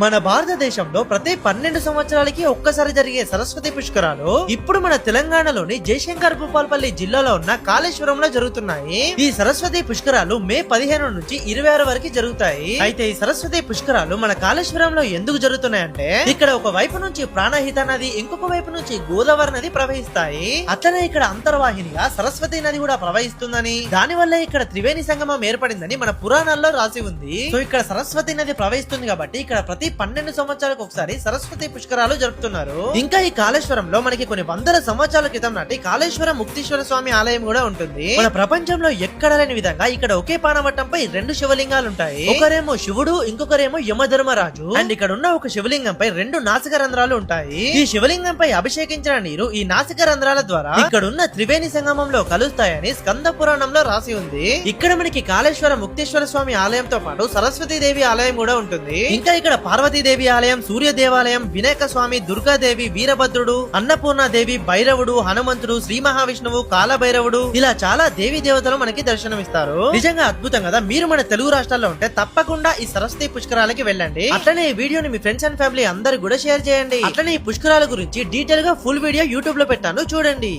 మన భారతదేశంలో ప్రతి 12 సంవత్సరాలకి ఒక్కసారి జరిగే సరస్వతి పుష్కరాలు ఇప్పుడు మన తెలంగాణలోని జయశంకర్ భూపాల్పల్లి జిల్లాలో ఉన్న కాళేశ్వరంలో జరుగుతున్నాయి. ఈ సరస్వతి పుష్కరాలు మే 15 నుంచి 26 వరకు జరుగుతాయి. అయితే ఈ సరస్వతి పుష్కరాలు మన కాళేశ్వరంలో ఎందుకు జరుగుతున్నాయంటే ఇక్కడ ఒక వైపు నుంచి ప్రాణహిత నది, ఇంకొక వైపు నుంచి గోదావరి నది ప్రవహిస్తాయి. అట్లనే ఇక్కడ అంతర్వాహినిగా సరస్వతి నది కూడా ప్రవహిస్తుందని, దాని వల్ల ఇక్కడ త్రివేణి సంగమం ఏర్పడిందని మన పురాణాల్లో రాసి ఉంది. సో ఇక్కడ సరస్వతి నది ప్రవహిస్తుంది కాబట్టి ఇక్కడ ప్రతి 12 సంవత్సరాలకు ఒకసారి సరస్వతి పుష్కరాలు జరుపుతున్నారు. ఇంకా ఈ కాళేశ్వరంలో మనకి కొన్ని వందల సంవత్సరాల క్రితం నాటి కాళేశ్వరం ముక్తీశ్వర స్వామి ఆలయం కూడా ఉంటుంది. మన ప్రపంచంలో ఎక్కడ లేని విధంగా ఇక్కడ ఒకే పానవట్టంపై 2 శివలింగాలు ఉంటాయి. ఒకరేమో శివుడు, ఇంకొకరేమో యమధర్మరాజు. అండ్ ఇక్కడ ఉన్న ఒక శివలింగంపై 2 నాసిక రంధ్రాలు ఉంటాయి. ఈ శివలింగంపై అభిషేకించిన నీరు ఈ నాసిక రంధ్రాల ద్వారా ఇక్కడ ఉన్న త్రివేణి సంగమంలో కలుస్తాయని స్కంద పురాణంలో రాసి ఉంది. ఇక్కడ మనకి కాళేశ్వరం ముక్తేశ్వర స్వామి ఆలయంతో పాటు సరస్వతి దేవి ఆలయం కూడా ఉంటుంది. ఇంకా ఇక్కడ పార్వతీదేవి ఆలయం, సూర్య దేవాలయం, వినాయక స్వామి, దుర్గాదేవి, వీరభద్రుడు, అన్నపూర్ణాదేవి, భైరవుడు, హనుమంతుడు, శ్రీ మహావిష్ణువు, కాలభైరవుడు, ఇలా చాలా దేవీ దేవతలు మనకి దర్శనమిస్తారు. నిజంగా అద్భుతం కదా. మీరు మన తెలుగు రాష్ట్రాల్లో ఉంటే తప్పకుండా ఈ సరస్వతి పుష్కరాలకి వెళ్ళండి. అట్లనే ఈ వీడియోని మీ ఫ్రెండ్స్ అండ్ ఫ్యామిలీ అందరు కూడా షేర్ చేయండి. అట్లనే ఈ పుష్కరాల గురించి డీటెయిల్ గా ఫుల్ వీడియో యూట్యూబ్ లో పెట్టాను, చూడండి.